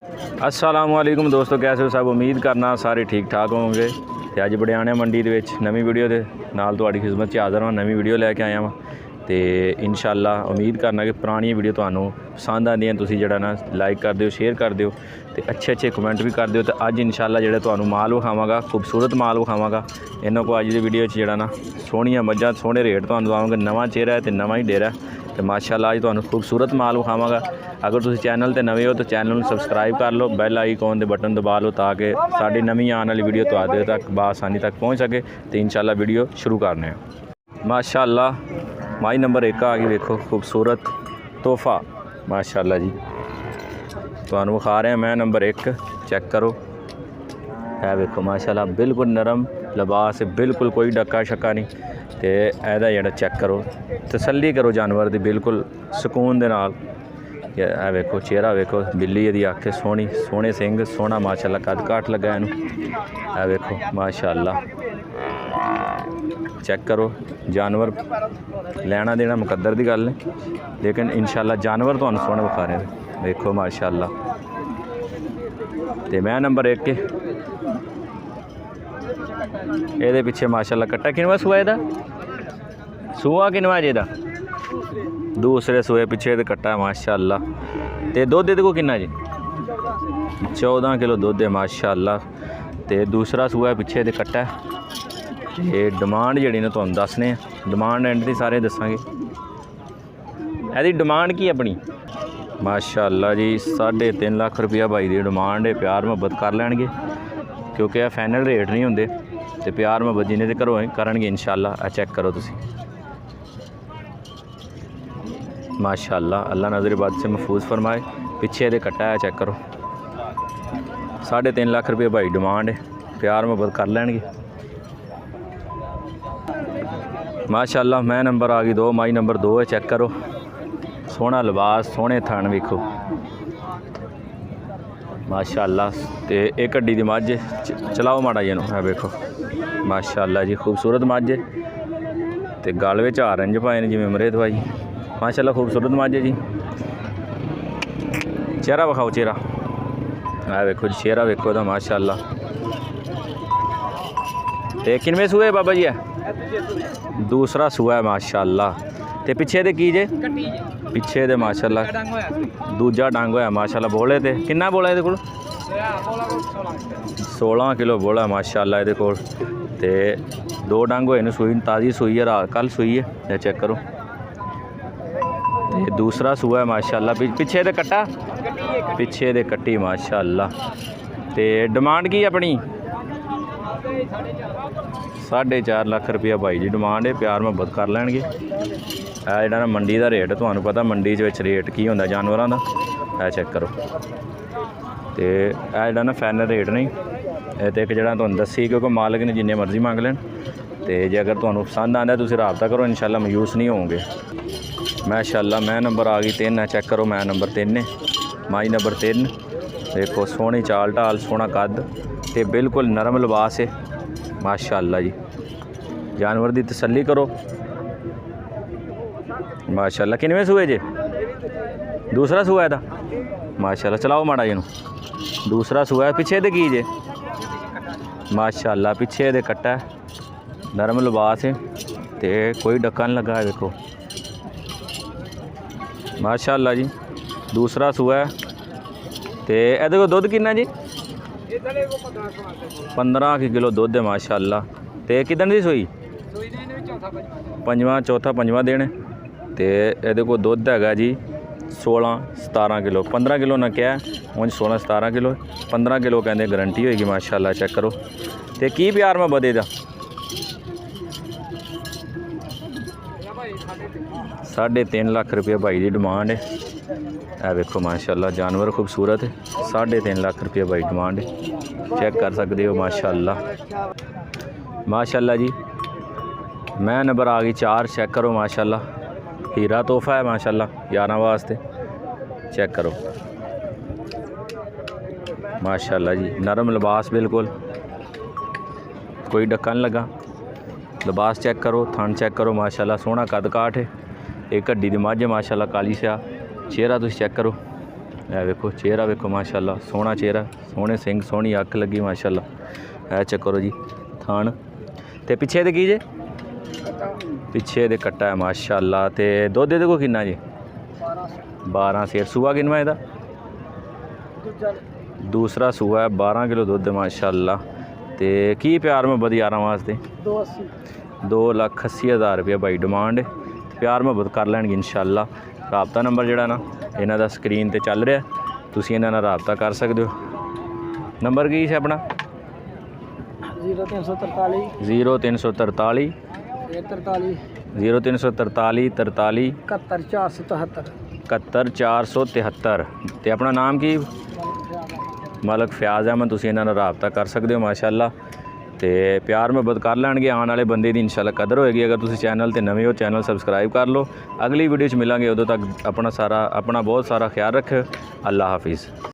अस्सलाम वालेकुम दोस्तों, कैसे हो सब। उम्मीद करना सारे ठीक ठाक होंगे। तो अज बड़ियाने मंडी के नवी वीडियो के नाल तुहाडी खिदमत हाज़र हाँ। नवी वीडियो लैके आया वां तो इंशाअल्लाह उम्मीद करना कि पुरानी वीडियो तुहानू पसंद आंदियां, तुसीं जिहड़ा ना लाइक कर दिओ, शेयर कर दिओ तो अच्छे कमेंट भी कर दिओ। तो अज इंशाअल्लाह जिहड़ा तुहानू माल विखावांगा, खूबसूरत माल विखावांगा। इन्हां को अज दी वीडियो जिहड़ा ना सोहणियां मझां सोहणे रेट तुहानू दवांगे। नवां चेहरा है तो नवां ही डेरा है। तो माशाअल्लाह अज तुहानू खूबसूरत माल विखावांगा। अगर तुसीं चैनल ते नवे हो तो चैनल नू सबसक्राइब कर लो, बैल आइकॉन दे बटन दबा लो ताकि साडी नवीं आने वाली वीडियो तुहाडे तक बआसानी तक पहुँच सके। तो इंशाअल्लाह वीडियो शुरू करने हैं। माशाअल्लाह माई नंबर 1 आ गई, देखो खूबसूरत तोहफा माशाअल्लाह जी। तुहानू विखा रहे हैं मैं नंबर 1, चेक करो है देखो माशाअल्लाह, बिल्कुल नरम लिबास है, बिल्कुल कोई डक्का शक्का नहीं। तो एदा जेड़ा चेक करो, तसल्ली करो जानवर की बिल्कुल सुकून दे नाल। है वेखो चेहरा वेखो, बिल्ली यदी अख सोहनी, सोहने सिंह, सोहना माशाअल्लाह कद काठ लगा इनू। है वेखो माशाअल्लाह, चेक करो जानवर लेना देना मुकद्दर की गल नहीं, लेकिन इंशाअल्लाह जानवर तुहानू सोहने विखा रहे हैं। देखो माशाअल्लाह, तो मैं नंबर 1 ये पिछे माशाअल्लाह कट्टा किनवा सूआ, इहदा सूआ किनवा जी, दूसरे सूए पिछे तो कट्टा माशाअल्लाह। तो दुध इहदे को किन्ना जी, 14 किलो दुध है माशाअल्लाह। तो दूसरा सूआ पिछे तो कट्टा है। ये डिमांड जी ने तुहानू दसने, डिमांड एंड दी सारे दसांगे। यदि डिमांड की अपनी माशाअल्लाह जी 3.5 लाख रुपया भाई की डिमांड है। प्यार मुहब्बत कर लैणगे क्योंकि यह फाइनल रेट नहीं होंगे। तो प्यार मुहब्बत जिन्हें तो घरों करनगे इंशाअल्लाह। चेक करो तुसी माशाअल्लाह, अल्लाह नज़र बद से महफूज फरमाए। पिछे दे कट्टा है, चेक करो 3.5 लाख रुपये भाई डिमांड है। प्यार मुहब्बत कर लैणगे माशाअल्लाह। मैं नंबर आ गई 2, माई नंबर 2 है। चेक करो सोहना लिबास, सोहने थन वेखो माशाअल्लाह। तो एक हड्डी दी मझ चलाओ माड़ा जी है वेखो माशाअल्लाह जी, खूबसूरत मझ। तो गल में ऑरेंज पाए ने जिवें मरे दवाई माशाअल्लाह, खूबसूरत मझ है जी। चेहरा विखाओ, चेहरा है वेखो जी, चेहरा वेखो तो माशाअल्लाह। तो किनवे सूए बाबा जी है, दूसरा सूआ है माशाअल्लाह। तो पिछे दे की जे, पिछे दे माशाअल्लाह दूजा डंग होया माशाअल्लाह। बोले तो किन्ना बोला ये को 16 किलो बोला माशाअल्लाह ये को। तो 2 डंग होए ने, सूई ताज़ी सूई है, रात कल सूई है। चेक करो तो दूसरा सूआ है माशाअल्लाह। पिछे दे कट्टा, पिछे दे कट्टी माशाअल्लाह। तो डिमांड की अपनी 4.5 लाख रुपया भाई जी डिमांड है। प्यार मुहब्बत कर लैणगे। है जिहड़ा ना मंडी का रेट तुहानू पता, मंडी रेट की होंदा जानवरां दा। है चेक करो, तो यह जिहड़ा ना फाइनल रेट नहीं, तो एक जिहड़ा तुहानू दसी क्योंकि मालिक ने जिन्ने मर्जी मंग लैन। तो जे अगर तुहानू पसंद आंदा तुसीं राबता करो, इंशाअल्लाह मायूस नहीं होवोगे माशाअल्लाह। मैं नंबर आ गई 3 है। चेक करो मैं नंबर 3 है, माई नंबर 3। देखो सोहनी चाल ढाल, सोहना कद, तो बिल्कुल नरम लिबास है माशाअल्लाह जी। जानवर की तसल्ली करो माशाअल्लाह। किनवे सूए जे, दूसरा सूआ है माशाअल्लाह। चलाओ माड़ा जी, दूसरा सूआ है। पिछे दे की जे माशाअल्लाह, पिछे दे कट्टा है, नरम लिबास है, तो कोई डक्का नहीं लगा है देखो माशाअल्लाह जी। दूसरा सूआ है। तो ये को दुध किन्ना जी, 15 किलो दुध है माशाअल्लाह। तो किदन दी सूई, चौथा पंजवा दिन। तो ये को दुध है जी 16-17 किलो। 15 किलो ना क्या उन 16-17 किलो, 15 किलो कहते गारंटी होगी माशाअल्लाह। चेक करो तो की प्यार में बदे दा 3.5 लाख रुपया भाई की डिमांड है। वेखो माशाअल्लाह, जानवर खूबसूरत है। 3.5 लाख रुपया भाई डिमांड है। चेक कर सकते हो माशाअल्लाह माशाअल्लाह जी। मैं नंबर आ गई 4। चेक करो माशाअल्लाह, हीरा तोहफा है माशाअल्लाह यारां वास्ते। चेक करो माशाअल्लाह जी, नरम लिबास, बिल्कुल कोई डक्का नहीं लगा। लिबास चेक करो, थन चेक करो माशाअल्लाह, सोहना कद काठ है। एक हड्डी दी मझ माशाअल्लाह, काली स्या। चेहरा तुसीं चेक करो ਇਹ ਵੇਖੋ ਚਿਹਰਾ ਵੇਖੋ ਮਾਸ਼ਾਅੱਲਾ, ਸੋਹਣਾ ਚਿਹਰਾ, ਸੋਹਣੇ ਸਿੰਘ, ਸੋਹਣੀ ਅੱਖ ਲੱਗੀ ਮਾਸ਼ਾਅੱਲਾ। ਇਹ ਚੈੱਕ ਕਰੋ ਜੀ ਥਾਣ। ਤੇ ਪਿੱਛੇ ਦੇ ਕੀ ਜੇ? ਪਿੱਛੇ ਦੇ ਕੱਟਾ ਹੈ ਮਾਸ਼ਾਅੱਲਾ। ਤੇ ਦੁੱਧ ਇਹਦੇ ਕੋਲ ਕਿੰਨਾ ਜੀ? 12 ਸੇਰ। ਸੂਆ ਕਿੰਨਾ ਇਹਦਾ? दूसरा सूआ है। 12 किलो दुध माशाअल्लाह। तो की प्यार मोहब्बत यारां वास्ते? 2,80,000 रुपया भाई डिमांड। प्यार मोहब्बत कर लैणगे इंशाअल्लाह। राबता नंबर जिहड़ा ना इन्हां दा स्क्रीन ते चल रहा, तुसीं इन्हां नाल राबता कर सकदे हो। नंबर की है अपना? 0343 0343 0343 43 71473 ਤੇ ਆਪਣਾ ਨਾਮ ਕੀ? ਮਲਕ ਫਿਆਜ਼ ਅਹਿਮਦ। ਤੁਸੀਂ ਇਹਨਾਂ ਨਾਲ ਰਾਬਤਾ ਕਰ ਸਕਦੇ ਹੋ ਮਾਸ਼ਾਅੱਲਾ। ਤੇ ਪਿਆਰ ਮੁਹੱਬਤ ਕਰ ਲੈਣਗੇ ਆਉਣ ਵਾਲੇ ਬੰਦੇ ਦੀ ਇੰਸ਼ਾਅੱਲਾ ਕਦਰ ਹੋਏਗੀ। ਅਗਰ ਤੁਸੀਂ ਚੈਨਲ ਤੇ ਨਵੇਂ ਹੋ ਚੈਨਲ ਸਬਸਕ੍ਰਾਈਬ ਕਰ ਲਓ। ਅਗਲੀ ਵੀਡੀਓ 'ਚ ਮਿਲਾਂਗੇ, ਉਦੋਂ ਤੱਕ ਆਪਣਾ ਬਹੁਤ ਸਾਰਾ ਖਿਆਲ ਰੱਖਿਓ। ਅੱਲਾ ਹਾਫਿਜ਼।